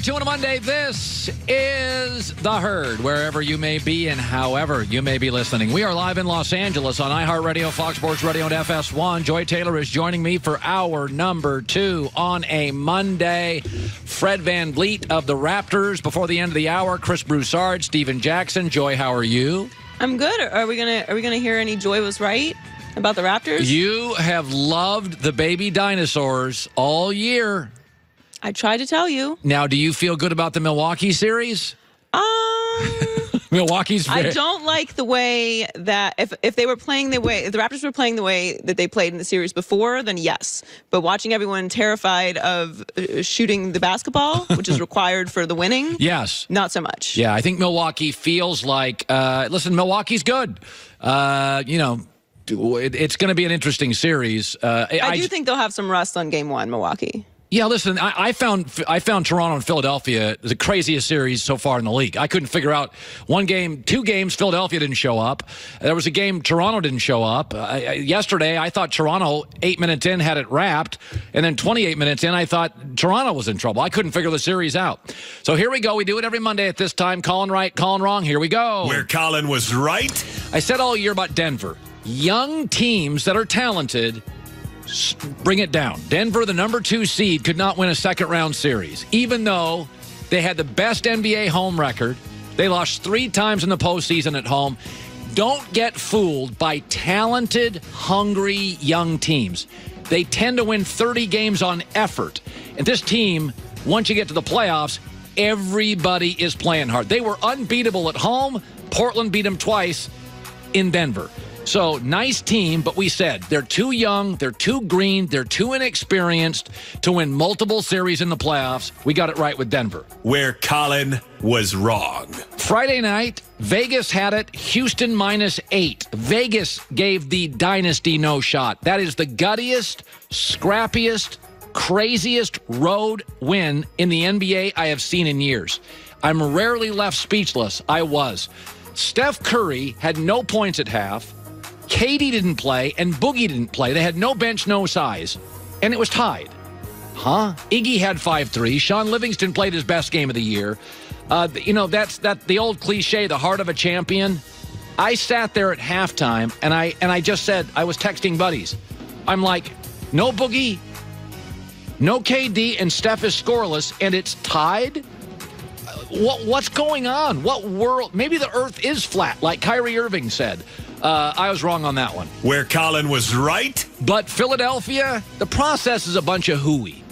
2 on a Monday, this is The Herd, wherever you may be and however you may be listening. We are live in Los Angeles on iHeartRadio, Fox Sports Radio, and FS1. Joy Taylor is joining me for hour number 2 on a Monday. Fred Van Vliet of the Raptors before the end of the hour. Chris Broussard, Steven Jackson. Joy, how are you? I'm good. Are we gonna hear any Joy was right about the Raptors? You have loved the baby dinosaurs all year. I tried to tell you. Now, do you feel good about the Milwaukee series? Milwaukee's. I don't like the way that if they were playing the way, if the Raptors were playing the way that they played in the series before, then yes. But watching everyone terrified of shooting the basketball, which is required for the winning, yes, not so much. Yeah, I think Milwaukee feels like. Listen, Milwaukee's good. It's going to be an interesting series. I do think they'll have some rust on Game 1, Milwaukee. Yeah, listen, I found Toronto and Philadelphia the craziest series so far in the league. I couldn't figure out two games, Philadelphia didn't show up. There was a game Toronto didn't show up. Yesterday, I thought Toronto, 8 minutes in, had it wrapped. And then 28 minutes in, I thought Toronto was in trouble. I couldn't figure the series out. So here we go. We do it every Monday at this time. Colin right, Colin wrong. Here we go. Where Colin was right. I said all year about Denver. Young teams that are talented, bring it down. Denver, the number 2 seed, could not win a second-round series, even though they had the best NBA home record. They lost 3 times in the postseason at home. Don't get fooled by talented, hungry young teams. They tend to win 30 games on effort. And this team, once you get to the playoffs, everybody is playing hard. They were unbeatable at home. Portland beat them twice in Denver. So, nice team, but we said they're too young, they're too green, they're too inexperienced to win multiple series in the playoffs. We got it right with Denver. Where Colin was wrong. Friday night, Vegas had it, Houston -8. Vegas gave the dynasty no shot. That is the guttiest, scrappiest, craziest road win in the NBA I have seen in years. I'm rarely left speechless. I was. Steph Curry had no points at half. Katie didn't play, and Boogie didn't play. They had no bench, no size. And it was tied. Huh? Iggy had 5 threes. Sean Livingston played his best game of the year. That's the old cliche, the heart of a champion. I sat there at halftime, and I just said, I was texting buddies. I'm like, no Boogie, no KD, and Steph is scoreless, and it's tied? What's going on? What world? Maybe the earth is flat, like Kyrie Irving said. I was wrong on that one. Where Colin was right. But Philadelphia, the process is a bunch of hooey.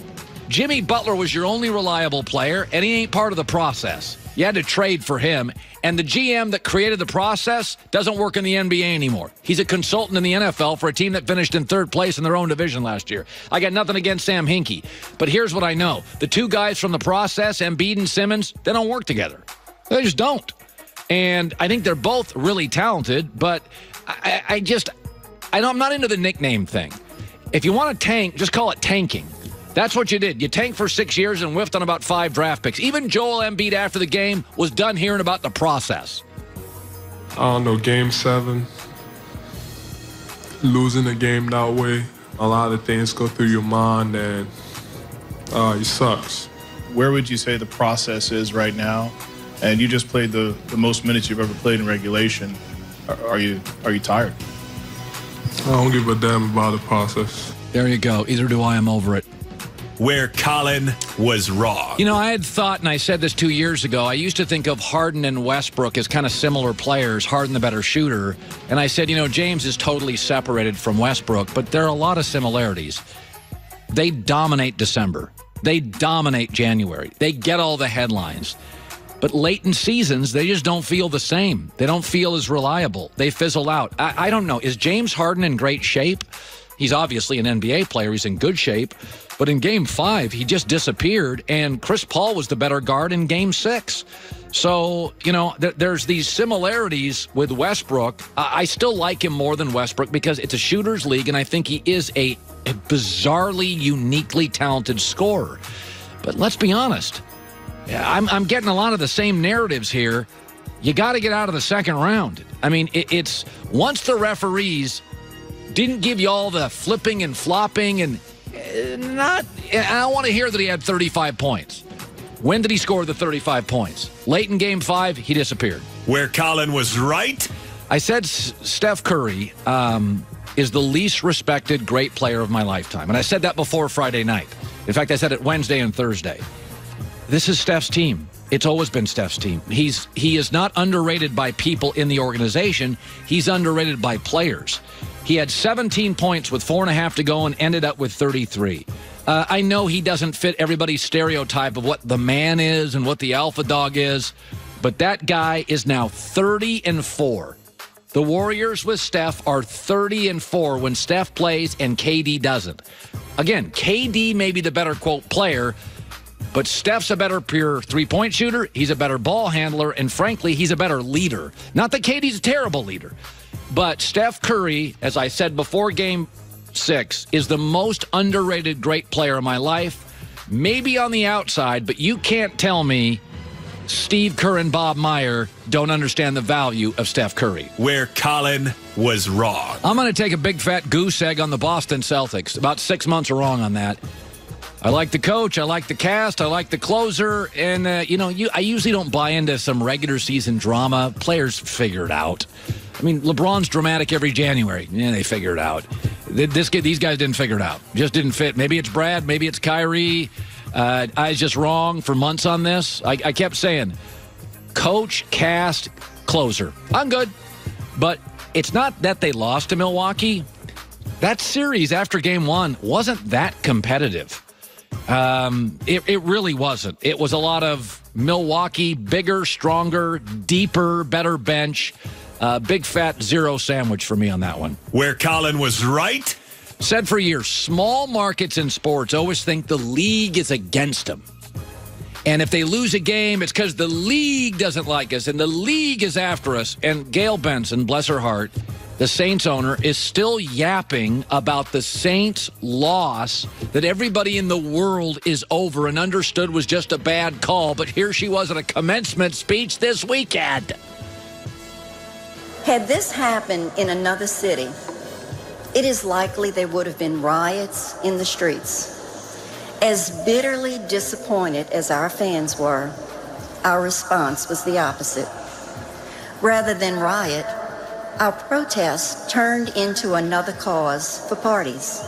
Jimmy Butler was your only reliable player, and he ain't part of the process. You had to trade for him. And the GM that created the process doesn't work in the NBA anymore. He's a consultant in the NFL for a team that finished in 3rd place in their own division last year. I got nothing against Sam Hinkie. But here's what I know. The 2 guys from the process, Embiid and Simmons, they don't work together. They just don't. And I think they're both really talented, but I'm not into the nickname thing. If you want to tank, just call it tanking. That's what you did. You tanked for 6 years and whiffed on about 5 draft picks. Even Joel Embiid after the game was done hearing about the process. I don't know, Game 7, losing a game that way, a lot of things go through your mind, and it sucks. Where would you say the process is right now? And you just played the most minutes you've ever played in regulation. Are you tired? I don't give a damn about the process. There you go. Either do I. I'm over it. Where Colin was wrong. I had thought, and I said this 2 years ago, I used to think of Harden and Westbrook as kind of similar players, Harden the better shooter. And I said, James is totally separated from Westbrook, but there are a lot of similarities. They dominate December. They dominate January. They get all the headlines. But late in seasons, they just don't feel the same. They don't feel as reliable. They fizzle out. I don't know. Is James Harden in great shape? He's obviously an NBA player. He's in good shape. But in Game 5, he just disappeared, and Chris Paul was the better guard in Game 6. So, there's these similarities with Westbrook. I still like him more than Westbrook because it's a shooter's league, and I think he is a bizarrely, uniquely talented scorer. But let's be honest. I'm getting a lot of the same narratives here. You got to get out of the second round. I mean, it's once the referees didn't give you all the flipping and flopping and I don't want to hear that he had 35 points. When did he score the 35 points? Late in Game 5, he disappeared. Where Colin was right. I said Steph Curry is the least respected great player of my lifetime. And I said that before Friday night. In fact, I said it Wednesday and Thursday. This is Steph's team. It's always been Steph's team. He is not underrated by people in the organization. He's underrated by players. He had 17 points with 4.5 to go and ended up with 33. I know he doesn't fit everybody's stereotype of what the man is and what the alpha dog is, but that guy is now 30-4. The Warriors with Steph are 30-4 when Steph plays and KD doesn't. Again, KD may be the better, quote, player, but Steph's a better pure three-point shooter. He's a better ball handler, and frankly, he's a better leader. Not that KD's a terrible leader, but Steph Curry, as I said before Game 6, is the most underrated great player of my life. Maybe on the outside, but you can't tell me Steve Kerr and Bob Meyer don't understand the value of Steph Curry. Where Colin was wrong. I'm going to take a big fat goose egg on the Boston Celtics. About 6 months are wrong on that. I like the coach. I like the cast. I like the closer. And, I usually don't buy into some regular season drama. Players figure it out. I mean, LeBron's dramatic every January. Yeah, they figure it out. These guys didn't figure it out. Just didn't fit. Maybe it's Brad. Maybe it's Kyrie. I was just wrong for months on this. I kept saying, coach, cast, closer. I'm good. But it's not that they lost to Milwaukee. That series after Game 1 wasn't that competitive. It really wasn't. It was a lot of Milwaukee, bigger, stronger, deeper, better bench. Big fat zero sandwich for me on that one. Where Colin was right. Said for years, small markets in sports always think the league is against them. And if they lose a game, it's because the league doesn't like us and the league is after us. And Gail Benson, bless her heart, the Saints owner, is still yapping about the Saints' loss that everybody in the world is over and understood was just a bad call. But here she was at a commencement speech this weekend. Had this happened in another city, it is likely there would have been riots in the streets. As bitterly disappointed as our fans were, our response was the opposite. Rather than riot, our protest turned into another cause for parties.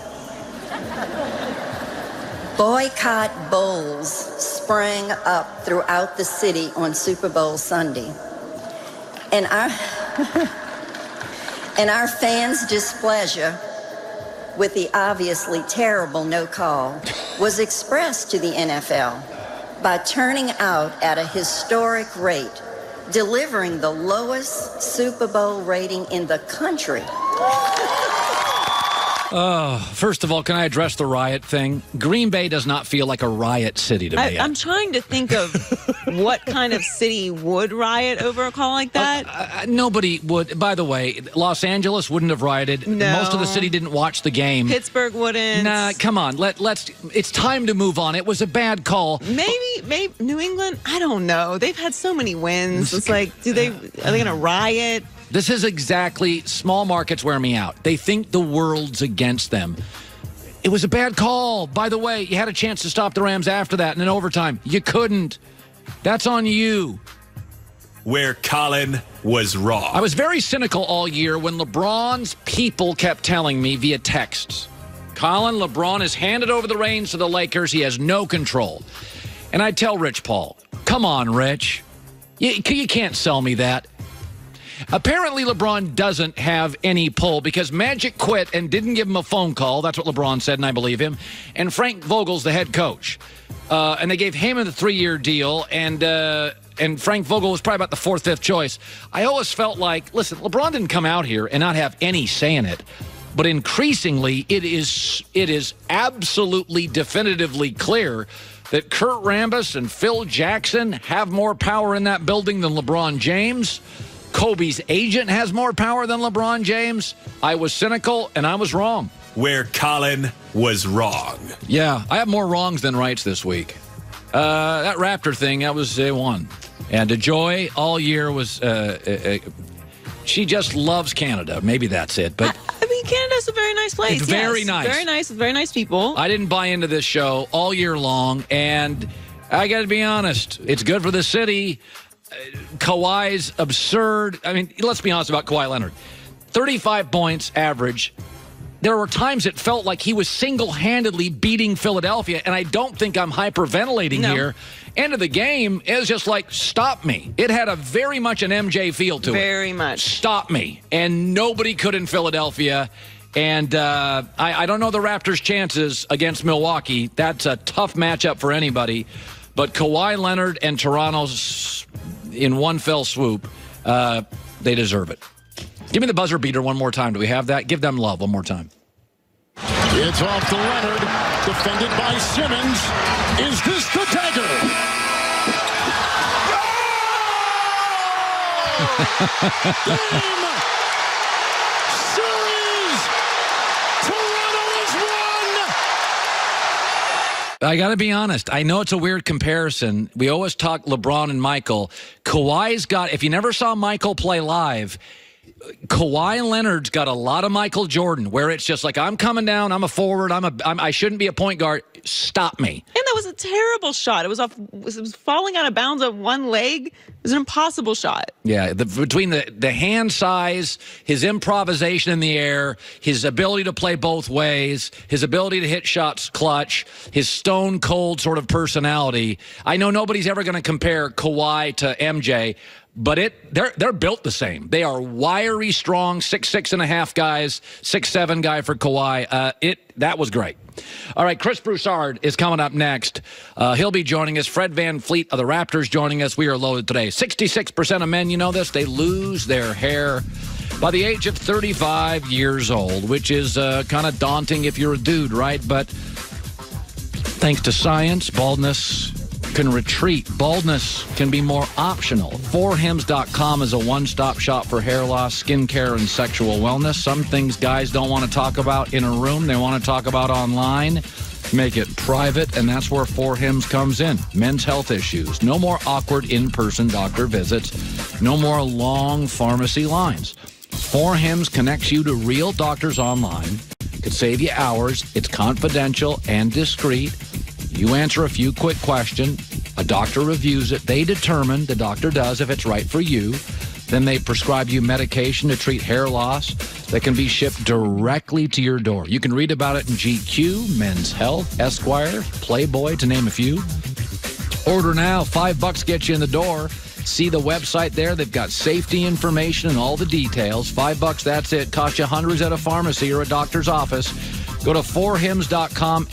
Boycott bowls sprang up throughout the city on Super Bowl Sunday. And our fans' displeasure with the obviously terrible no call was expressed to the NFL by turning out at a historic rate, delivering the lowest Super Bowl rating in the country. First of all, can I address the riot thing? Green Bay does not feel like a riot city to me. I'm trying to think of what kind of city would riot over a call like that. Nobody would. By the way, Los Angeles wouldn't have rioted. No. Most of the city didn't watch the game. Pittsburgh wouldn't. Nah, come on. Let's. It's time to move on. It was a bad call. Maybe New England. I don't know. They've had so many wins. It's like, are they going to riot? This is exactly, small markets wear me out. They think the world's against them. It was a bad call. By the way, you had a chance to stop the Rams after that in an overtime. You couldn't. That's on you. Where Colin was wrong. I was very cynical all year when LeBron's people kept telling me via texts, Colin, LeBron has handed over the reins to the Lakers. He has no control. And I'd tell Rich Paul, come on, Rich. You can't sell me that. Apparently, LeBron doesn't have any pull because Magic quit and didn't give him a phone call. That's what LeBron said, and I believe him. And Frank Vogel's the head coach. And they gave him a 3-year deal, and Frank Vogel was probably about the 4th, 5th choice. I always felt like, listen, LeBron didn't come out here and not have any say in it. But increasingly, it is absolutely definitively clear that Kurt Rambis and Phil Jackson have more power in that building than LeBron James. Kobe's agent has more power than LeBron James. I was cynical, and I was wrong. Where Colin was wrong. Yeah, I have more wrongs than rights this week. That Raptor thing, that was one. And DeJoy all year was, she just loves Canada. Maybe that's it. But I mean, Canada's a very nice place. It's very nice. Very nice, with very nice people. I didn't buy into this show all year long, and I got to be honest. It's good for the city. Kawhi's absurd. I mean, let's be honest about Kawhi Leonard. 35 points average. There were times it felt like he was single-handedly beating Philadelphia, and I don't think I'm hyperventilating here. End of the game, it was just like, stop me. It had a very much an MJ feel to it. Very much. Stop me. And nobody could in Philadelphia. And I don't know the Raptors' chances against Milwaukee. That's a tough matchup for anybody. But Kawhi Leonard and Toronto's in one fell swoop, they deserve it. Give me the buzzer beater one more time. Do we have that? Give them love one more time. It's off to Leonard, defended by Simmons. Is this the dagger? Game! Series! Toronto has won! I got to be honest. I know it's a weird comparison. We always talk LeBron and Michael. Kawhi's got, if you never saw Michael play live, Kawhi Leonard's got a lot of Michael Jordan, where it's just like, I'm coming down, I'm a forward, I shouldn't be a point guard. Stop me. And that was a terrible shot. It was falling out of bounds on one leg. It was an impossible shot. Yeah, between the hand size, his improvisation in the air, his ability to play both ways, his ability to hit shots clutch, his stone cold sort of personality. I know nobody's ever going to compare Kawhi to MJ, but they're built the same. They are wiry, strong, 6'6.5" guys, 6'7" guy for Kawhi. That was great. All right, Chris Broussard is coming up next. He'll be joining us. Fred VanVleet of the Raptors joining us. We are loaded today. 66% of men, you know this, they lose their hair by the age of 35 years old, which is kind of daunting if you're a dude, right? But thanks to science, baldness can retreat. Baldness can be more optional. 4hims.com is a one-stop shop for hair loss, skincare, and sexual wellness. Some things guys don't want to talk about in a room. They want to talk about online. Make it private, and that's where 4hims comes in. Men's health issues. No more awkward in-person doctor visits. No more long pharmacy lines. 4hims connects you to real doctors online. Could save you hours. It's confidential and discreet. You answer a few quick questions. A doctor reviews it. They determine, the doctor does, if it's right for you. Then they prescribe you medication to treat hair loss that can be shipped directly to your door. You can read about it in GQ, Men's Health, Esquire, Playboy, to name a few. Order now. $5 gets you in the door. See the website there. They've got safety information and all the details. $5, that's it. Cost you hundreds at a pharmacy or a doctor's office. Go to 4hims.com,